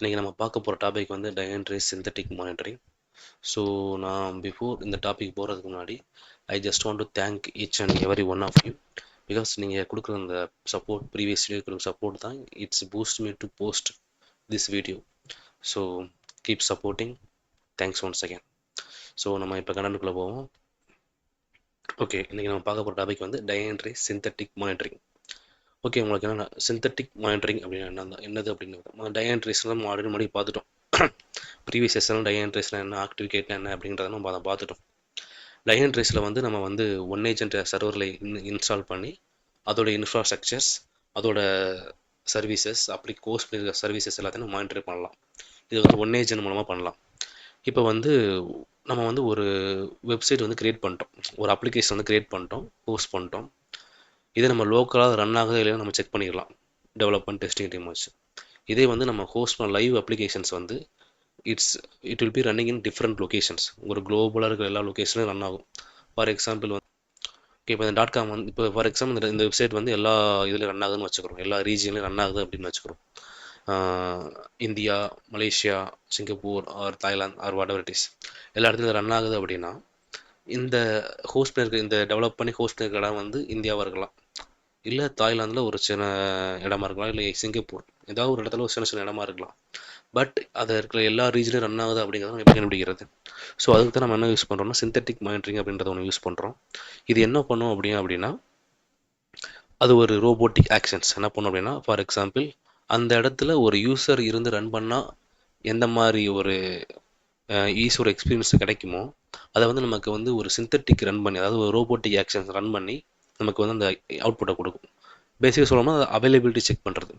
இன்றைக்கி நம்ம பார்க்க போகிற டாபிக் வந்து டயன்ட்ரேஸ் சிந்தட்டிக் மானிட்டரிங். ஸோ நான் பிஃபோர் இந்த டாபிக் போகிறதுக்கு முன்னாடி I just want to thank each and every one of you. Because நீங்கள் கொடுக்குற அந்த சப்போர்ட், ப்ரீவியஸ் வீடியோ கொடுக்குற சப்போர்ட் தான் it's boost me to post this video. So keep supporting. Thanks once again. So நம்ம இப்போ கண்டென்ட்குள்ளே போவோம். ஓகே, இன்றைக்கி நம்ம பார்க்க போகிற டாபிக் வந்து டயன்ட்ரேஸ் சிந்தட்டிக் மானிட்டரிங். ஓகே, உங்களுக்கு என்ன சிந்தட்டிக் மானிட்டரிங் அப்படின்னா என்னது அப்படின்னு டயன்ட்ரேஸ்லாம் நம்ம ஆல்ரெடி முன்னாடி பார்த்துட்டோம். ப்ரீவியஸ் செஷனில் டயன்ட்ரேஸ்லாம் என்ன, ஆக்டிவிகேட்னா என்ன அப்படின்றத நம்ம அதை பார்த்துட்டோம். டயன்ட்ரேஸில் வந்து நம்ம வந்து ஒன் ஏஜென்ட் சர்வரில் இன்ஸ்டால் பண்ணி அதோட இன்ஃப்ராஸ்ட்ரக்சர்ஸ், அதோட சர்வீசஸ், அப்படி கோர்ஸ் பண்ணியிருக்க சர்வீசஸ் எல்லாத்தையும் நம்ம மானிட்டர் பண்ணலாம். இது வந்து ஒன் ஏஜென்ட் மூலமாக பண்ணலாம். இப்போ வந்து நம்ம வந்து ஒரு வெப்சைட் வந்து க்ரியேட் பண்ணிட்டோம், ஒரு அப்ளிகேஷன் வந்து க்ரியேட் பண்ணிட்டோம், போஸ்ட் பண்ணிட்டோம். இதே நம்ம லோக்கலாக ரன் ஆகுது இல்லையா நம்ம செக் பண்ணிடலாம் டெவலப்மெண்ட் டெஸ்டிங் டீம் வச்சு. இதே வந்து நம்ம ஹோஸ்ட் பண்ண லைவ் அப்ளிகேஷன்ஸ் வந்து it will be running in different locations. ஒரு குளோபலாக இருக்கிற எல்லா லொக்கேஷனும் ரன் ஆகும். ஃபார் எக்ஸாம்பிள் வந்து ஓகே, இப்போ இந்த .com வந்து இப்போ ஃபார் எக்ஸாம்பிள் இந்த வெப்சைட் வந்து எல்லா இதுலேயும் ரன் ஆகுதுன்னு வச்சுக்கிறோம், எல்லா ரீஜன்லையும் ரன் ஆகுது அப்படின்னு வச்சுக்கிறோம். India, Malaysia, Singapore or Thailand or whatever it is, எல்லா இடத்துலையும் ரன் ஆகுது அப்படின்னா இந்த ஹோஸ்ட் பண்ணியிருக்க, இந்த டெவலப் பண்ணி ஹோஸ்ட் பண்ணியிருக்க இடம் வந்து இந்தியாவாக இருக்கலாம், இல்லை தாய்லாந்தில் ஒரு சின்ன இடமா இருக்கலாம், இல்லை சிங்கப்பூர் ஏதாவது ஒரு இடத்துல ஒரு சின்ன சின்ன இடமா இருக்கலாம். பட் அதை இருக்கிற எல்லா ரீஜன்லையும் ரன் ஆகுது அப்படிங்கிறத நம்ம எப்படி கண்டுபிடிக்கிறது? ஸோ அதுக்கு தான் நம்ம என்ன யூஸ் பண்ணுறோம்னா சிந்தட்டிக் மானிட்டரிங் அப்படின்றத ஒன்று யூஸ் பண்ணுறோம். இது என்ன பண்ணும் அப்படின்னா அது ஒரு ரோபோட்டிக் ஆக்ஷன்ஸ் என்ன பண்ணும் அப்படின்னா, ஃபார் எக்ஸாம்பிள் அந்த இடத்துல ஒரு யூசர் இருந்து ரன் பண்ணால் எந்த மாதிரி ஒரு ஈஸியோட எக்ஸ்பீரியன்ஸ் கிடைக்குமோ அதை வந்து நமக்கு வந்து ஒரு சிந்தட்டிக் ரன் பண்ணி, அதாவது ஒரு ரோபோட்டிக் ஆக்ஷன்ஸ் ரன் பண்ணி நமக்கு வந்து அந்த அவுட்புட்டை கொடுக்கும். பேசிக்காக சொல்லணும்னா அது அவைலபிலிட்டி செக் பண்ணுறது.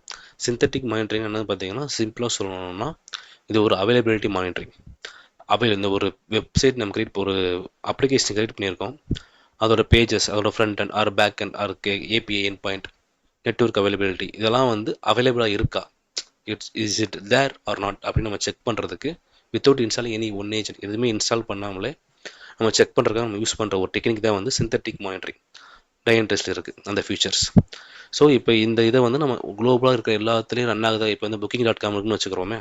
சிந்தட்டிக் மானிட்டரிங் என்னது பார்த்தீங்கன்னா, சிம்பிளாக சொல்லணும்னா இது ஒரு அவைலபிலிட்டி மானிட்டரிங். இந்த ஒரு வெப்சைட் நம்ம ஒரு அப்ளிகேஷன் கிரியேட் பண்ணியிருக்கோம், அதோட பேஜஸ், அதோட front and or back and or API endpoint, network availability இதெல்லாம் வந்து அவைலபிளாக இருக்கா, is it there or not அப்படின்னு நம்ம செக் பண்ணுறதுக்கு without installing any one agent, எதுவுமே இன்ஸ்டால் பண்ணாமலே நம்ம செக் பண்ணுறதுக்காக நம்ம யூஸ் பண்ணுற ஒரு டெக்னிக் தான் வந்து சிந்தட்டிக் மானிட்டரிங். டயன்ட்ரேஸில் இருக்குது அந்த ஃபீச்சர்ஸ். ஸோ இப்போ இந்த இதை வந்து நம்ம குளோபலாக இருக்கிற எல்லாத்துலேயும் ரன் ஆகுதா, இப்போ வந்து Booking.com இருக்குன்னு வச்சுக்கிறோமே,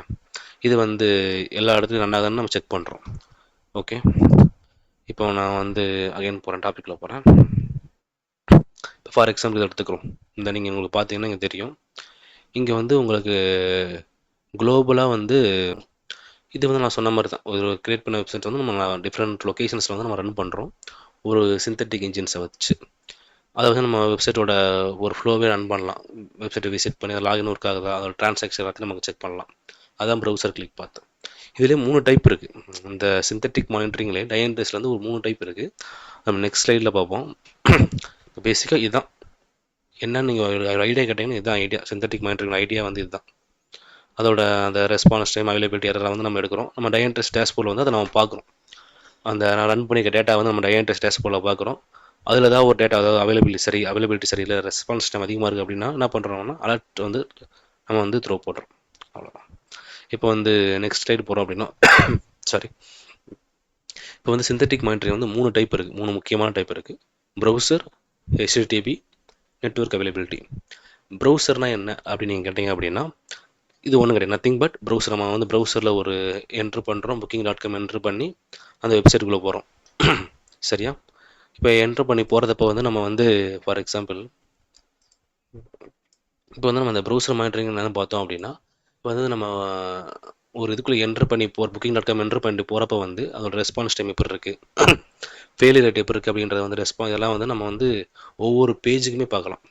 இது வந்து எல்லா இடத்துலையும் ரன் ஆகுதுன்னு நம்ம செக் பண்ணுறோம். ஓகே, இப்போ நான் வந்து அகைன் போகிறேன், டாப்பிக்கில் போகிறேன். இப்போ ஃபார் எக்ஸாம்பிள் இதை எடுத்துக்கிறோம். இந்த நீங்கள் உங்களுக்கு பார்த்தீங்கன்னா இங்கே தெரியும், இங்கே வந்து உங்களுக்கு குளோபலாக வந்து இது வந்து நான் சொன்ன மாதிரி தான் ஒரு கிரியேட் பண்ண வெப்சைட் வந்து நம்ம டிஃப்ரெண்ட் லொக்கேஷன்ஸில் வந்து நம்ம ரன் பண்ணுறோம் ஒரு சிந்தட்டிக் இன்ஜின்ஸை வச்சு. அதை வந்து நம்ம வெப்சைட்டோட ஒரு ஃப்ளோவே ரன் பண்ணலாம். வெப்சைட்டை விசிட் பண்ணி அதை லாகின் ஒர்க் ஆகுதா, அதோட ட்ரான்சாக்ஷன் எல்லாத்தையும் நமக்கு செக் பண்ணலாம். அதான் ப்ரௌசர் கிளிக் பார்த்து. இதுலேயே 3 டைப் இருக்குது. இந்த சிந்தட்டிக் மானிட்டரிங்லேயே டயன்ட்ரேஸில் வந்து ஒரு 3 டைப் இருக்குது. நம்ம நெக்ஸ்ட் ஸ்லைடில் பார்ப்போம். பேசிக்காக இதுதான் என்ன, நீங்கள் ஐடியா கேட்டிங்கன்னா இதுதான் ஐடியா. சிந்தட்டிக் மானிட்டரிங் ஐடியா வந்து இதுதான். அதோட அந்த ரெஸ்பான்ஸ் டைம், அவைலபிலிட்டி அதெல்லாம் வந்து நம்ம எடுக்கிறோம். நம்ம டயன்ட்ரேஸ் டேஷ்போர்டில் வந்து அதை நம்ம பார்க்குறோம். அந்த நான் ரன் பண்ணிக்க டேட்டா வந்து நம்ம டயன்ட்ரேஸ் டேஷ்போர்டில் பார்க்குறோம். அதில் ஏதாவது ஒரு டேட்டா, அதாவது அவைலபிலிட்டி சரியில்லை, ரெஸ்பான்ஸ் டைம் அதிகமாக இருக்குது அப்படின்னா என்ன பண்ணுறோம்னா அலர்ட் வந்து நம்ம வந்து த்ரோ போடுறோம். அவ்வளோதான். இப்போ வந்து நெக்ஸ்ட் ஸ்லைடு போகிறோம் அப்படின்னா சாரி, இப்போ வந்து சிந்தட்டிக் மானிட்டரிங் வந்து 3 டைப் இருக்குது, 3 முக்கியமான டைப் இருக்குது. Browser, HTTP, network availability. ப்ரௌசர்னால் என்ன அப்படின்னு நீங்கள் கேட்டிங்க அப்படின்னா இது ஒன்றும் கிடையாது, நத்திங் பட் ப்ரௌசர். நம்ம வந்து ப்ரௌசரில் ஒரு என்ட்ரு பண்ணுறோம், Booking.com என்ட்ரு பண்ணி அந்த வெப்சைட்டுக்குள்ளே போகிறோம். சரியா? இப்போ என்ட்ரு பண்ணி போகிறதப்போ வந்து நம்ம வந்து ஃபார் எக்ஸாம்பிள் இப்போ வந்து நம்ம அந்த ப்ரௌசர் மானிட்டரிங் என்னென்னு பார்த்தோம் அப்படின்னா, இப்போ வந்து நம்ம ஒரு இதுக்குள்ளே என்ட்ரு பண்ணி Booking.com என்ட்ரு பண்ணிட்டு போகிறப்ப வந்து அதோட ரெஸ்பான்ஸ் டைம் எப்படி இருக்குது, ஃபெயிலியர் ரேட் எப்படி இருக்குது அப்படின்றத வந்து இதெல்லாம் வந்து நம்ம வந்து ஒவ்வொரு பேஜுக்குமே பார்க்கலாம்.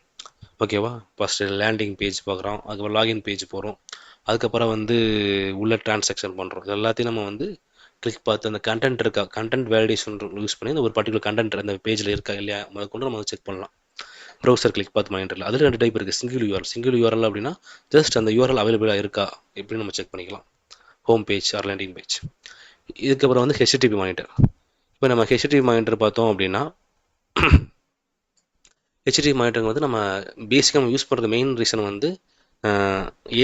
ஓகேவா? ஃபஸ்ட்டு லேண்டிங் பேஜ் பார்க்குறோம், அதுக்கப்புறம் லாகின் பேஜ் போகிறோம், அதுக்கப்புறம் வந்து உள்ள ட்ரான்சாக்ஷன் பண்ணுறோம். இது எல்லாத்தையும் நம்ம வந்து கிளிக் பார்த்து அந்த கண்டென்ட் இருக்கா, கண்டென்ட் வேலிடேஷன் யூஸ் பண்ணி அந்த ஒரு பர்டிகுலர் கண்டென்ட் அந்த பேஜில் இருக்கா இல்லையா முதற்கொண்டு நம்ம செக் பண்ணலாம். ப்ரௌசர் கிளிக் பார்த்து மானிட்டரில் அதில் 2 டைப் இருக்குது. சிங்கிள் யூஆர்எல் அப்படின்னா ஜஸ்ட் அந்த யூஆர்எல் அவைலபிளாக இருக்கா எப்படின்னு நம்ம செக் பண்ணிக்கலாம், home page R landing page. இதுக்கப்புறம் வந்து HTTP மானிட்டர். இப்போ நம்ம HTTP மானிட்டர் பார்த்தோம் அப்படின்னா HTTP மானிட்டரிங் வந்து நம்ம பேசிக்காக நம்ம யூஸ் பண்ணுறது மெயின் ரீசன் வந்து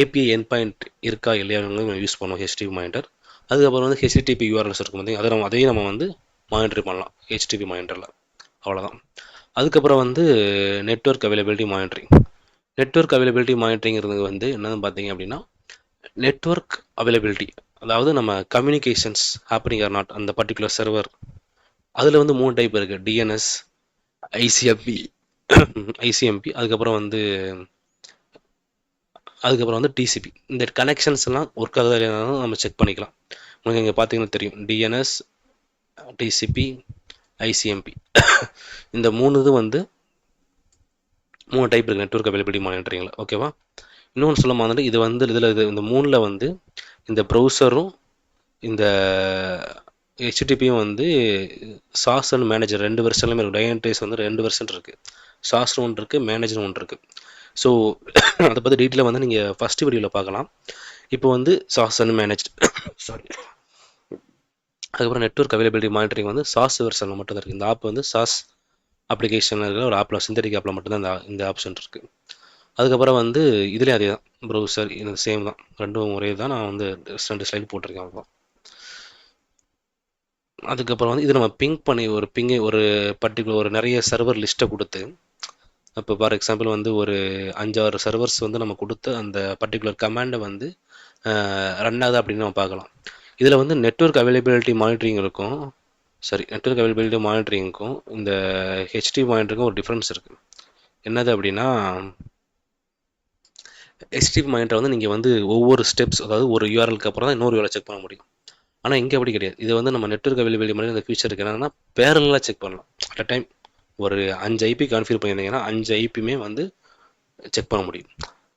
ஏபிஐ என் பாயிண்ட் இருக்கா இல்லையா நம்ம யூஸ் பண்ணுவோம் HTTP மானிட்டர். அதுக்கப்புறம் வந்து HTTP யூஆர்எல்ஸ் இருக்கும் போது அதையும் நம்ம வந்து மானிட்டர் பண்ணலாம் HTTP மானிட்டரில். அவ்வளோதான். அதுக்கப்புறம் வந்து network availability monitoring. Network availability மானிட்டரிங்கிறது வந்து என்னன்னு பார்த்தீங்க அப்படின்னா, நெட்வொர்க் அவைலபிலிட்டி, அதாவது நம்ம கம்யூனிகேஷன்ஸ் ஹேப்பனிங் ஆர் நாட் அந்த பர்டிகுலர் சர்வர். அதில் வந்து 3 டைப் இருக்குது: டிஎன்எஸ், ஐசிஎம்பி ஐசிஎம்பி அதுக்கப்புறம் வந்து டிசிபி. இந்த கனெக்ஷன்ஸ் எல்லாம் ஒர்க் ஆகுதா இல்லைனாலும் நம்ம செக் பண்ணிக்கலாம். உங்களுக்கு இங்கே பார்த்தீங்கன்னா தெரியும், டிஎன்எஸ், டிசிபி, ஐசிஎம்பி இந்த 3 இது வந்து 3 டைப் இருக்குது நெட்வொர்க் அவைலபிலிட்டி மானிட்டரிங்கில். ஓகேவா? இன்னொன்று சொல்ல மாதிரி, இது வந்து இந்த 3ல் வந்து இந்த ப்ரௌசரும் இந்த ஹெச்டிபியும் வந்து சாஸ் அண்ட் மேனேஜர் 2 வெர்ஷன்லையுமே இருக்குது. டயன்டேஸ் வந்து 2 வெர்ஷன் இருக்குது. சாஸ்னு ஒன்று இருக்குது, மேனேஜர் ஒன்று இருக்குது. ஸோ அதை பற்றி டீட்டெயிலாக வந்து நீங்கள் ஃபஸ்ட் வீடியோவில் பார்க்கலாம். இப்போ வந்து சாஸ் அண்ட் மேனேஜ் சாரி. அதுக்கப்புறம் நெட்வொர்க் அவைலபிலிட்டி மானிட்டரிங் வந்து சாஸ் வெர்ஷனில் மட்டும் தான் இருக்குது. இந்த ஆப் வந்து சாஸ் அப்ளிகேஷன் இருக்கிற ஒரு ஆப்பில், சிந்தட்டிக் ஆப்பில் மட்டும்தான் இந்த ஆப்ஷன் இருக்குது. அதுக்கப்புறம் வந்து இதுலேயும் அதே தான், ப்ரௌசர் இது சேம் தான், ரெண்டும் ஒரே தான். நான் வந்து 2 ஸ்லைடு போட்டிருக்கேன் அவ்வளோ. அதுக்கப்புறம் வந்து இது நம்ம பிங் பண்ணி ஒரு பர்டிகுலர் ஒரு நிறைய சர்வர் லிஸ்ட்டை கொடுத்து, இப்போ ஃபார் எக்ஸாம்பிள் வந்து ஒரு 5-6 சர்வர்ஸ் வந்து நம்ம கொடுத்து அந்த பர்டிகுலர் கமாண்டை வந்து ரன் ஆகுது அப்படின்னு நம்ம பார்க்கலாம். இதில் வந்து நெட்வொர்க் அவைலபிலிட்டி மானிட்டரிங் இருக்கும். நெட்வொர்க் அவைலபிலிட்டி மானிட்டரிங்க்கும் இந்த ஹெச்டி மானிட்டருக்கும் ஒரு டிஃப்ரென்ஸ் இருக்குது. என்னது அப்படின்னா, ஹெச்டிபி மானிட்டர் வந்து நீங்கள் வந்து ஒவ்வொரு ஸ்டெப்ஸ், அதாவது ஒரு யூஆர்எலுக்கு அப்புறம் தான் இன்னொரு யூஆர்எல் செக் பண்ண முடியும். ஆனால் இங்கே அப்படி கிடையாது. இது வந்து நம்ம நெட்வொர்க் அவைலபிலிட்டி மாதிரி இந்த ஃபியூச்சர் இருக்குது என்னன்னா, பேரலாக செக் பண்ணலாம். அட் அ டைம் ஒரு 5 ஐபி கான்ஃபிகர் பண்ணியிருந்தீங்கன்னா 5 ஐபியுமே வந்து செக் பண்ண முடியும்.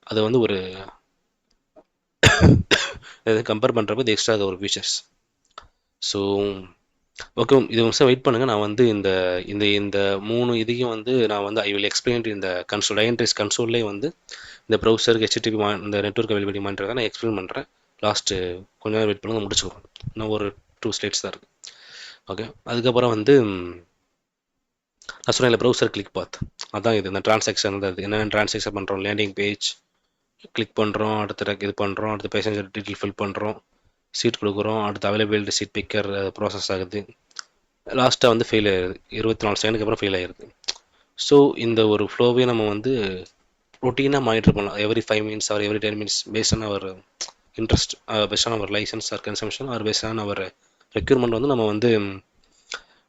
அது வந்து ஒரு கம்பேர் பண்ணுறப்ப இது எக்ஸ்ட்ரா ஒரு ஃபீச்சர்ஸ். ஸோ ஓகே, இது நிமிஷம் வெயிட் பண்ணுங்கள். நான் வந்து இந்த இந்த இந்த 3 இதையும் வந்து நான் வந்து ஐ வில் எக்ஸ்பிளைன் இந்த கன்சோல் டயன்ட்ரேஸ் கன்சோல்லே வந்து இந்த ப்ரௌசருக்கு ஹெச்டிபி இந்த நெட்வொர்க் அவைலபிலிட்டி மானிட்டர் தான் நான் எக்ஸ்பிளைன் பண்ணுறேன். லாஸ்ட்டு கொஞ்ச நேரம் வெயிட் பண்ணுங்க, முடிச்சுக்கிறோம். இன்னும் ஒரு 2 ஸ்லைட்ஸ் தான் இருக்குது. ஓகே, அதுக்கப்புறம் வந்து நான் சொன்னேன் இல்லை, ப்ரௌசர் கிளிக் பாத், அதான் இது. இந்த ட்ரான்சாக்ஷன் அது என்னென்ன ட்ரான்சாக்ஷன் பண்ணுறோம், லேண்டிங் பேஜ் கிளிக் பண்ணுறோம், அடுத்த இது பண்ணுறோம், அடுத்து பேசஞ்சர் டீட்டெயில் ஃபில் பண்ணுறோம், சீட் கொடுக்குறோம், அடுத்து அவைலபிலிட்டி சீட் பிக்கர் ப்ராசஸ் ஆகுது, லாஸ்ட்டாக வந்து ஃபெயில் ஆயிடுது. 24 செகண்டுக்கு அப்புறம் ஃபெயில் ஆயிடுது. ஸோ இந்த ஒரு ஃப்ளோவே நம்ம வந்து ரொட்டீனாக மானிட்டர் பண்ணலாம். Every 5 minutes or every 10 minutes based on our interest, based on our licence or consumption or based on our requirement வந்து நம்ம வந்து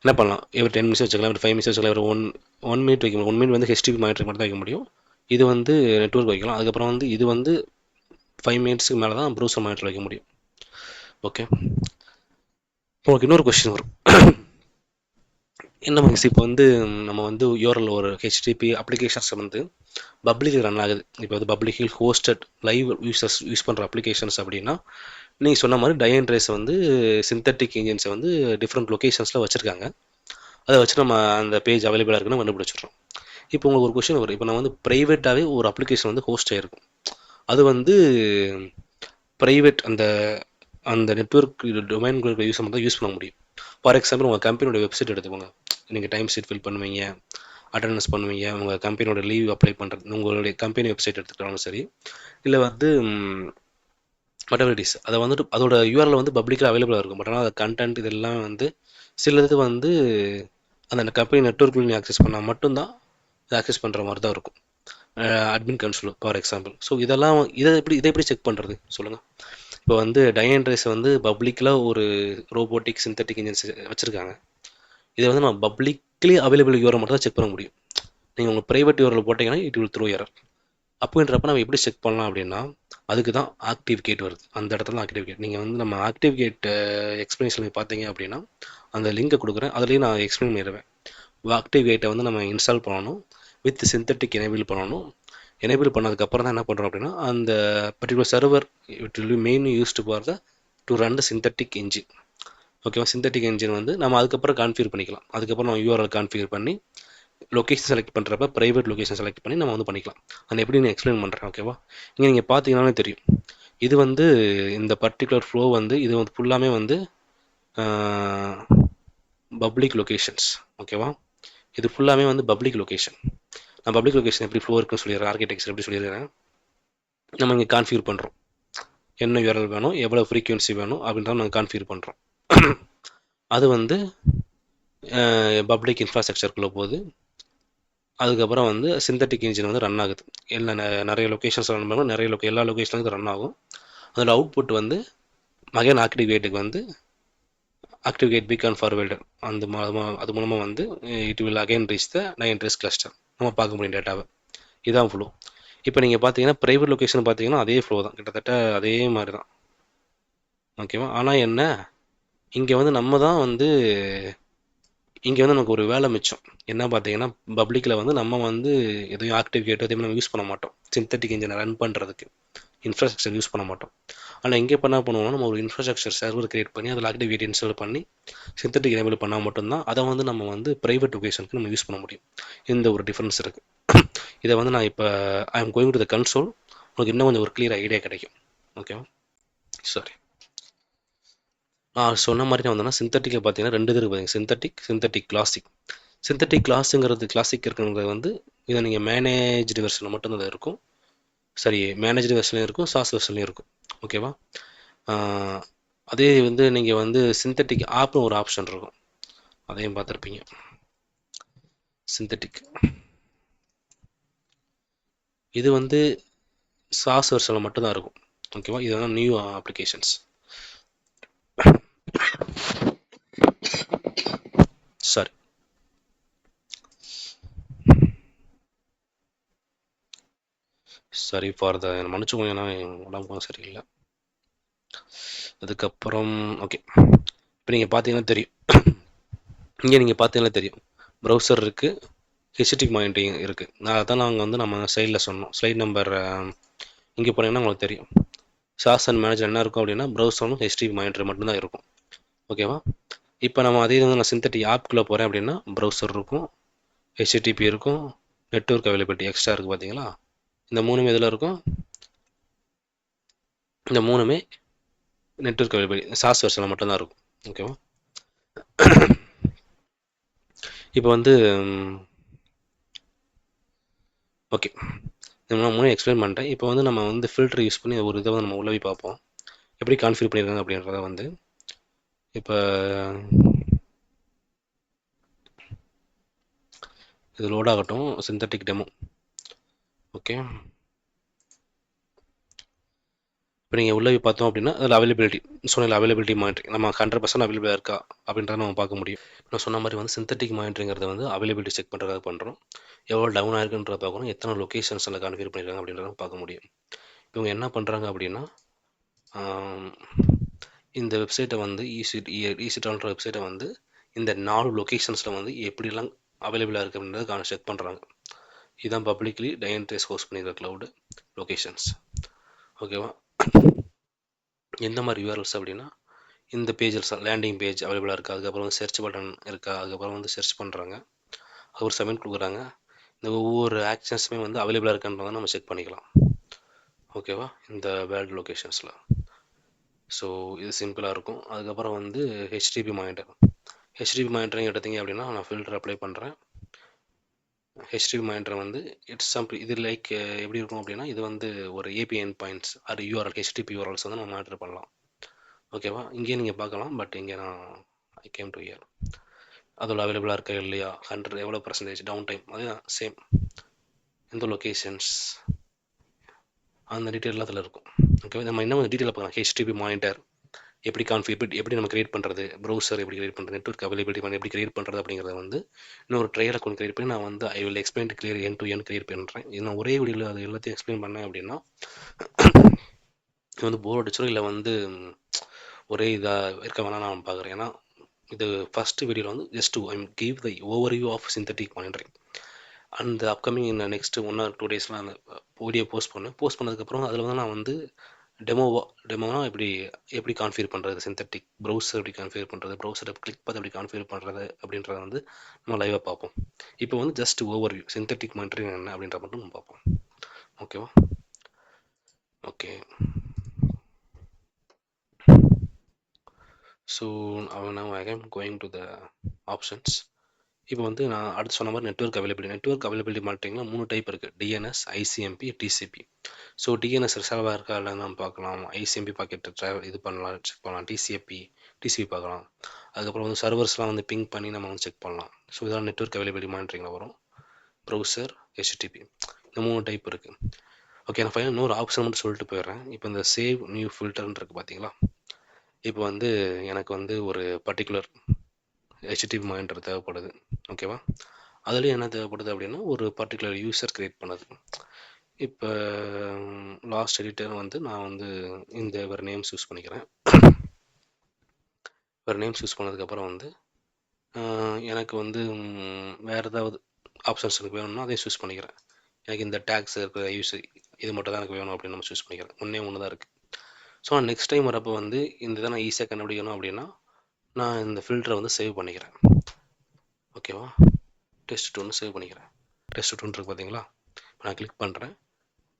என்ன பண்ணலாம். எவ்ரி 10 மினிட்ஸ் வச்சுக்கலாம், எவ்ரி 5 மினிட்ஸ் வச்சுக்கலாம், ஒரு ஒன் மினிட் வைக்க முடியும். 1 மினிட் வந்து ஹெச்டிபி மானிட்டர் மட்டும் தான் வைக்க முடியும். இது வந்து நெட்வொர்க் வைக்கலாம். அதுக்கப்புறம் வந்து இது வந்து 5 மினிட்ஸ்க்கு மேலே தான் ப்ரௌசர் மானிட்டர் வைக்க முடியும். ஓகே, உங்களுக்கு இன்னொரு கொஸ்டின் வரும். என்ன மீன்ஸ், இப்போ வந்து நம்ம வந்து யூஆர்எல் ஒரு ஹெச்டிபி அப்ளிகேஷன்ஸ் வந்து பப்ளிக்கில் ரன் ஆகுது. இப்போ வந்து பப்ளிக்கில் ஹோஸ்டட் லைவ் யூசர்ஸ் யூஸ் பண்ணுற அப்ளிகேஷன்ஸ் அப்படின்னா, நீங்கள் சொன்ன மாதிரி டயன்ட்ரேஸ் வந்து சிந்தட்டிக் இன்ஜின்ஸை வந்து டிஃப்ரெண்ட் லொக்கேஷன்ஸில் வச்சுருக்காங்க. அதை வச்சு நம்ம அந்த பேஜ் அவைலபிளாக இருக்குன்னு கண்டுபிடிச்சிடுறோம். இப்போ உங்களுக்கு ஒரு கொஸ்டின் வரும். இப்போ நான் வந்து ப்ரைவேட்டாகவே ஒரு அப்ளிகேஷன் வந்து ஹோஸ்ட் ஆகிருக்கும். அது வந்து ப்ரைவேட் அந்த அந்த நெட்வொர்க் டொமைன்களுக்கு யூஸ் பண்ண முடியும். ஃபார் எக்ஸாம்பிள், உங்கள் கம்பெனியோட வெப்சைட் எடுத்துக்கோங்க. நீங்கள் டைம் ஷீட் ஃபில் பண்ணுவீங்க, அட்டண்டன்ஸ் பண்ணுவீங்க, உங்கள் கம்பெனியோட லீவ் அப்ளை பண்ணுறது, உங்களுடைய கம்பெனி வெப்சைட் எடுத்துக்கிட்டாலும் சரி, இல்லை வந்து மற்றபடிஸ் அதை வந்துட்டு அதோட யூஆர்எல் வந்து பப்ளிக்கில் அவைலபிளாக இருக்கும். பட் ஆனால் அது கண்டென்ட் இதெல்லாம் வந்து சிலது வந்து அந்த கம்பெனி நெட்வொர்க்கில் நீ ஆக்சஸ் பண்ணால் மட்டும்தான் இதை ஆக்சஸ் பண்ணுற மாதிரி தான் இருக்கும். Admin console for example. So இதை எப்படி செக் பண்ணுறது சொல்லுங்கள். இப்போ வந்து டயன்ட்ரேஸ் வந்து பப்ளிக்கில் ஒரு ரோபோட்டிக் சிந்தட்டிக் இன்ஜின்ஸ் வச்சுருக்காங்க. இதை வந்து நம்ம பப்ளிக்லி அவைலபிள் யூஆர்எல் மட்டும் தான் செக் பண்ண முடியும். நீங்கள் உங்கள் ப்ரைவேட் யூஆர்எல் போட்டிங்கன்னா இட் வில் த்ரோ எரர். அப்படின்றப்ப நம்ம எப்படி செக் பண்ணலாம் அப்படின்னா, அதுக்கு தான் ஆக்டிவ் கேட் வருது. அந்த இடத்துல ஆக்டிவ் கேட் நீங்கள் வந்து நம்ம ஆக்டிவ் கேட் எக்ஸ்ப்ளனேஷன் பார்த்தீங்க அப்படின்னா அந்த லிங்கை கொடுக்குறேன், அதுலேயும் நான் எக்ஸ்பிளைன் பண்ணிடுவேன். ஆக்டிவ் கேட்டை வந்து நம்ம இன்ஸ்டால் பண்ணணும், வித் சிந்தட்டிக் எனேபிள் பண்ணணும். எனேபிள் பண்ணதுக்கப்புறம் தான் என்ன பண்ணுறோம் அப்படின்னா, அந்த particular server it will be main used for to run the synthetic engine. ஓகேவா? சிந்தட்டிக் இன்ஜின் வந்து நம்ம அதுக்கப்புறம் கான்ஃபிகர் பண்ணிக்கலாம். அதுக்கப்புறம் நம்ம யூஆர்எல் கான்ஃபிகர் பண்ணி லொக்கேஷன் செலக்ட் பண்ணுறப்ப ப்ரைவேட் லொக்கேஷன் செலக்ட் பண்ணி நம்ம வந்து பண்ணிக்கலாம். அது எப்படி நான் எக்ஸ்பிளைன் பண்ணுறேன். ஓகேவா? இங்கே நீங்கள் பார்த்தீங்கன்னாலே தெரியும். இது வந்து இந்த பர்டிகுலர் ஃப்ளோ வந்து இது வந்து ஃபுல்லாமே வந்து பப்ளிக் லொக்கேஷன்ஸ். ஓகேவா? இது ஃபுல்லாமே வந்து பப்ளிக் லொக்கேஷன். நான் பப்ளிக் லொக்கேஷன் எப்படி ஃப்ளோ இருக்குன்னு சொல்லிடுறேன், ஆர்கிடெக்சர் எப்படி சொல்லிடுறேன். நம்ம இங்கே கான்ஃபிகர் பண்ணுறோம், என்ன யூஆர்எல் வேணும், எவ்வளோ ஃப்ரீக்வன்சி வேணும் அப்படின்றத நாங்கள் கான்ஃபிகர் பண்ணுறோம். அது வந்து பப்ளிக் இன்ஃப்ராஸ்ட்ரக்சருக்குள்ளே போகுது. அதுக்கப்புறம் வந்து சிந்தட்டிக் இன்ஜின் வந்து ரன் ஆகுது. இல்லை நிறைய லொக்கேஷன்ஸ் ரன் பண்ணுவோம், எல்லா லொக்கேஷன்லேருந்து ரன் ஆகும். அதோட அவுட்புட் வந்து அகைன் ஆக்டிவ் கேட்டுக்கு வந்து ஆக்டிவ் கேட் பீக்கான் ஃபார்வேர்டர் அது மூலமாக வந்து it will again reach the nine trace cluster. நம்ம பார்க்க முடியும் டேட்டாவை. இதான் ஃப்ளோ. இப்போ நீங்கள் பார்த்தீங்கன்னா ப்ரைவேட் லொக்கேஷன் பார்த்தீங்கன்னா அதே ஃப்ளோ தான், கிட்டத்தட்ட அதே மாதிரி தான். ஓகேவா? ஆனால் என்ன, இங்கே வந்து நம்ம தான் வந்து இங்கே வந்து நமக்கு ஒரு வேலை மிச்சம். என்ன பார்த்தீங்கன்னா பப்ளிக்கில் வந்து நம்ம வந்து எதையும் ஆக்டிவ் கேட்டோ எதையுமே நம்ம யூஸ் பண்ண மாட்டோம் சிந்தட்டிக் இன்ஜினை ரன் பண்ணுறதுக்கு. இன்ஃப்ராஸ்ட்ரக்சர் யூஸ் பண்ண மாட்டோம். ஆனால் இங்கே என்ன பண்ணுவோம்னா நம்ம ஒரு இன்ஃப்ராஸ்ட்ரக்சர் சர்வர் கிரியேட் பண்ணி அதில் ஆக்டிவ் கேட் இன்ஸ்டால் பண்ணி சிந்தட்டிக் எனேபிள் பண்ணால் மட்டும்தான் அதை வந்து நம்ம வந்து ப்ரைவேட் லொகேஷனுக்கு நம்ம யூஸ் பண்ண முடியும். இந்த ஒரு டிஃப்ரென்ஸ் இருக்குது. இதை வந்து நான் இப்போ I am going to the console, உங்களுக்கு இன்னும் கொஞ்சம் ஒரு கிளியர் ஐடியா கிடைக்கும். ஓகேவா? சரி, நான் சொன்ன மாதிரி நான் வந்தேன்னா சிந்தட்டிக்கை பார்த்தீங்கன்னா ரெண்டு இது இருக்குது, சிந்தட்டிக் கிளாசிக். சிந்தட்டிக் கிளாசிக் இருக்கிறது வந்து இதை நீங்கள் மேனேஜ்டு வெர்ஷனில் மட்டும்தான் இருக்கும். சரி, மேனேஜ்டு வெர்ஷன்லையும் இருக்கும், சாஸ் வெர்ஷன்லையும் இருக்கும். ஓகேவா? அதே வந்து நீங்கள் வந்து சிந்தட்டிக் ஆப்னு ஒரு ஆப்ஷன் இருக்கும், அதையும் பார்த்துருப்பீங்க. சிந்தட்டிக் இது வந்து சாஸ் வெர்ஷனில் மட்டும்தான் இருக்கும். ஓகேவா? இது வந்து new applications. Sorry, sorry for the மன்னிச்சுக்கோங்க, ஏன்னா உடம்பு சரியில்லை. அதுக்கப்புறம் ஓகே, இப்போ நீங்கள் பார்த்தீங்கன்னா தெரியும், இங்கே நீங்கள் பார்த்தீங்கன்னா தெரியும் ப்ரௌசர் இருக்குது, ஹெச்டிடிபி மானிட்டரிங் இருக்குது. அதான் நாங்கள் வந்து நம்ம சைடில் சொன்னோம், ஸ்லைட் நம்பர் இங்கே போனீங்கன்னா உங்களுக்கு தெரியும். சாஸ் அண்ட் மேனேஜர் என்ன இருக்கும் அப்படின்னா ப்ரௌசரும் ஹெச்டிடிபி மானிட்டர் மட்டும்தான் இருக்கும். ஓகேவா? இப்போ நம்ம அதே வந்து நான் சிந்தட்டிக் ஆப்குள்ளே போகிறேன் அப்படின்னா ப்ரௌசர் இருக்கும், ஹெச்டிடிபி இருக்கும், நெட்வொர்க் அவைலபிலிட்டி எக்ஸ்ட்ரா இருக்குது பார்த்தீங்களா? இந்த மூணுமே இதில் இருக்கும். இந்த மூணுமே நெட்வொர்க் அவைலபிலிட்டி சாஸ் வெர்ஷனில் மட்டும்தான் இருக்கும். ஓகேவா? இப்போ வந்து ஓகே, நான் மூணு எக்ஸ்பிளைன் பண்ணிட்டேன். இப்போ வந்து நம்ம வந்து ஃபில்டர் யூஸ் பண்ணி ஒரு இதை வந்து நம்ம உள்ளே போய் பார்ப்போம் எப்படி கான்ஃபிகர் பண்ணியிருக்காங்க அப்படின்றத வந்து. இப்போ இது லோட் ஆகட்டும், சிந்தட்டிக் டெமோ. ஓகே, இப்போ நீங்கள் உள்ளே போய் பார்த்தோம் அப்படின்னா அதில் அவைலபிலிட்டி சொன்ன அவைலபிலிட்டி மானிட்டரிங் நம்ம 100% அவைலபிளாக இருக்கா அப்படின்றத நம்ம பார்க்க முடியும். நான் சொன்ன மாதிரி வந்து சிந்தட்டிக் மானிட்டரிங்கிறத வந்து அவைலபிலிட்டி செக் பண்ணுறதுக்காக பண்ணுறோம். எவ்வளோ டவுன் ஆயிருக்குன்றத பார்க்கணும், எத்தனை லொக்கேஷன்ஸில் கான்ஃபிகர் பண்ணியிருக்காங்க அப்படின்றத பார்க்க முடியும். இவங்க என்ன பண்ணுறாங்க அப்படின்னா இந்த வெப்சைட்டை வந்து ஈசிடான்ற வெப்சைட்டை வந்து இந்த 4 லொக்கேஷன்ஸில் வந்து எப்படிலாம் அவைலபிளாக இருக்குது அப்படின்றத செக் பண்ணுறாங்க. இதுதான் பப்ளிக்லி டயன்ட்ரேஸ் ஹோஸ்ட் பண்ணியிருக்க க்ளவுடு லொக்கேஷன்ஸ். ஓகேவா? எந்த மாதிரி யூஆர்எல்ஸ் அப்படின்னா இந்த பேஜஸ் லேண்டிங் பேஜ் அவைலபிளாக இருக்குது, அதுக்கப்புறம் வந்து சர்ச் பட்டன் இருக்கா, அதுக்கப்புறம் வந்து சர்ச் பண்ணுறாங்க, ஒரு சப்மிட் கொடுக்குறாங்க. இந்த ஒவ்வொரு ஆக்ஷன்ஸுமே வந்து அவைலபிளாக இருக்கான்றதை நம்ம செக் பண்ணிக்கலாம். ஓகேவா? இந்த வேர்ல்டு லொக்கேஷன்ஸில். ஸோ இது சிம்பிளாக இருக்கும். அதுக்கப்புறம் வந்து ஹெச்டிபி மானிட்டரிங் எடுத்தீங்க அப்படின்னா நான் ஃபில்டர் அப்ளை பண்ணுறேன். ஹெச்டிபி மானிட்டர் வந்து இட்ஸ் சிம்பிள். இது லைக் எப்படி இருக்கும் அப்படின்னா இது வந்து ஒரு ஏபிஎன் பாயிண்ட்ஸ் அது யூஆர்எல் ஹெச்டிபி யூஆர்எல்ஸ் வந்து நம்ம மானிட்டர் பண்ணலாம். ஓகேவா? இங்கேயே நீங்கள் பார்க்கலாம், பட் இங்கே நான் ஐ கேம் டு இயர் அதில் அவைலபிளாக இருக்கா இல்லையா, 100 எவ்வளோ பர்சன்டேஜ் டவுன் டைம், அதுதான் சேம். இந்த லொக்கேஷன்ஸ் அந்த டீட்டெயிலாம் அதில் இருக்கும். ஓகே, நம்ம இன்னும் டீட்டெயிலாக பார்க்கலாம். ஹெச்டிபி மானிட்டர் எப்படி நம்ம கிரியேட் பண்ணுறது, ப்ரௌசர் எப்படி கிரியேட் பண்ணுறது, நெட்வொர்க் அவைலபிலிட்டி பண்ணி எப்படி கிரியேட் பண்ணுறது அப்படிங்கிறத வந்து இன்னொரு ட்ரையல் அக்கௌண்ட் கிரியேட் பண்ணி நான் வந்து I will explain clear N to N create பண்ணுறேன். நான் ஒரே வீடியோவில் அது எல்லாத்தையும் எக்ஸ்பிளைன் பண்ணேன் அப்படின்னா இது வந்து போர் அடிச்சிடும், இல்லை வந்து ஒரே இதாக இருக்க வேணாம் நான் பார்க்குறேன். ஏன்னா இது ஃபஸ்ட்டு வீடியோவில் வந்து just I give the overview of synthetic monitoring. அந்த அப்கமிங் நெக்ஸ்ட் 1 or 2 டேஸில் அந்த வீடியோ போஸ்ட் பண்ணதுக்கப்புறம் அதில் வந்து நான் வந்து டெமோனா எப்படி கான்ஃபிகர் பண்ணுறது, சிந்தட்டிக் ப்ரௌசர் எப்படி கான்ஃபிகர் பண்ணுறது, ப்ரௌசரை கிளிக் பார்த்து எப்படி கான்ஃபிகர் பண்ணுறது அப்படின்றத வந்து நம்ம லைவாக பார்ப்போம். இப்போ வந்து ஜஸ்ட் ஓவர்வியூ சிந்தட்டிக் மானிட்டரிங் என்ன அப்படின்ற மட்டும் நம்ம பார்ப்போம். ஓகேவா? Okay, so now I am going to the options. இப்போ வந்து நான் அடுத்து சொன்ன மாதிரி நெட்வொர்க் அவைலபிலிட்டி மானிட்டரிங்ல 3 டைப் இருக்குது, DNS, ICMP, TCP. So DNS ரிசர்வாக இருக்கா இல்லைன்னு நம்ம பார்க்கலாம், ஐசிஎம்பி பாக்கெட் இது பண்ணலாம், செக் பண்ணலாம், டிசிபி பார்க்கலாம். அதுக்கப்புறம் வந்து சர்வர்ஸ்லாம் வந்து பிங் பண்ணி நம்ம வந்து செக் பண்ணலாம். ஸோ இதெல்லாம் நெட்வொர்க் அவைலபிலிட்டி மானிட்டரிங்கில் வரும். ப்ரௌசர், ஹெச்டிபி, இந்த 3 டைப் இருக்குது. ஓகே, நான் ஃபைனல் இன்னொரு ஆப்ஷன் மட்டும் சொல்லிட்டு போயிடுறேன். இப்போ இந்த சேவ் நியூ ஃபில்டர்னு இருக்குது பார்த்தீங்களா? இப்போ வந்து எனக்கு வந்து ஒரு பர்டிகுலர் HTTP மானிட்டர் தேவைப்படுது. ஓகேவா? அதுலேயும் என்ன தேவைப்படுது அப்படின்னா, ஒரு பர்டிகுலர் யூசர் க்ரியேட் பண்ணது. இப்போ லாஸ்ட் எடிட்டர் வந்து நான் வந்து இந்த ஒரு நேம்ஸ் யூஸ் பண்ணிக்கிறேன். ஒரு நேம்ஸ் யூஸ் பண்ணதுக்கப்புறம் வந்து எனக்கு வந்து வேறு ஏதாவது ஆப்ஷன்ஸ் எனக்கு வேணும்னா அதையும் சூஸ் பண்ணிக்கிறேன். எனக்கு இந்த டேக்ஸ் இருக்கிற யூஸ் இது மட்டும் தான் எனக்கு வேணும் அப்படின்னு நம்ம சூஸ் பண்ணிக்கிறேன். ஒன்று தான் இருக்குது. ஸோ நெக்ஸ்ட் டைம் வரப்போ வந்து இந்த இதை நான் ஈஸியாக கண்டுபிடிக்கணும் அப்படின்னா நான் இந்த ஃபில்டரை வந்து சேவ் பண்ணிக்கிறேன். ஓகேவா? டெஸ்ட் 2ன்னு சேவ் பண்ணிக்கிறேன். டெஸ்ட் 2 இருக்குது பார்த்தீங்களா? இப்போ நான் கிளிக் பண்ணுறேன்.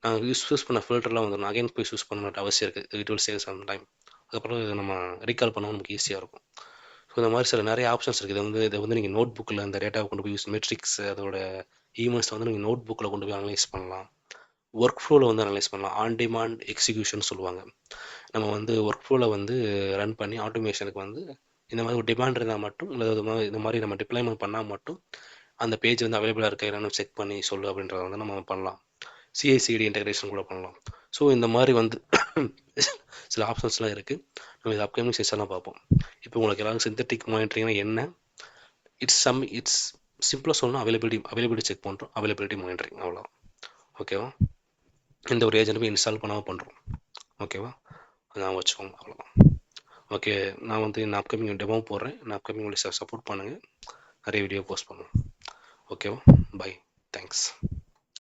நான் யூஸ் பண்ண ஃபில்டர்லாம் வந்து நான் அகைன் போய் யூஸ் பண்ண வேண்டிய அவசியம் இருக்குது. It will save some time. அதுக்கப்புறம் இதை நம்ம ரீகால் பண்ணவும் நமக்கு ஈஸியாக இருக்கும். ஸோ இந்த மாதிரி சில நிறைய ஆப்ஷன்ஸ் இருக்குது. இதை வந்து நீங்கள் நோட் புக்கில் அந்த டேட்டாவை கொண்டு போய் யூஸ் மெட்ரிக்ஸ் அதோட ஈவெண்ட்ஸ் வந்து நீங்கள் நோட் புக்கில் கொண்டு போய் அனலைஸ் பண்ணலாம். ஒர்க் ஃப்ளோவில் வந்து அனலைஸ் பண்ணலாம். ஆன் டிமாண்ட் எக்ஸிக்யூஷன் சொல்லுவாங்க. நம்ம வந்து ஒர்க் ஃப்ளோவில் வந்து ரன் பண்ணி ஆட்டோமேஷனுக்கு வந்து இந்த மாதிரி ஒரு டிமாண்ட் இருந்தால் மட்டும் இல்லை இந்த மாதிரி நம்ம டிப்ளாய்மெண்ட் பண்ணால் மட்டும் அந்த பேஜ் வந்து அவைலபிளாக இருக்க என்னென்னு செக் பண்ணி சொல்லு அப்படின்றத வந்து நம்ம பண்ணலாம். சிஐசிடி இன்டெகிரேஷன் கூட பண்ணலாம். ஸோ இந்த மாதிரி வந்து சில ஆப்ஷன்ஸ்லாம் இருக்குது. நம்ம இது அப்கமிங் செஷன்லாம் பார்ப்போம். இப்போ உங்களுக்கு எல்லாரும் சிந்தட்டிக் மானிட்டரிங்னா என்ன, இட்ஸ் சிம்பிளாக சொல்லணும், அவைலபிலிட்டி செக் பண்ணுறோம், அவைலபிலிட்டி மானிட்டரிங், அவ்வளோ. ஓகேவா? இந்த ஒரு ஏஜென்ட் போய் இன்ஸ்டால் பண்ணாமல் பண்ணுறோம். ஓகேவா? நான் வச்சுக்கோங்க, அவ்வளோதான். ஓகே, நான் வந்து நான் அப்கமிங் டெமோ போடுறேன். நான் அப்கமிங் உங்களுக்கு சப்போர்ட் பண்ணுங்கள். நிறைய வீடியோ போஸ்ட் பண்ணுவேன். ஓகேவா? பை. தேங்க்ஸ்.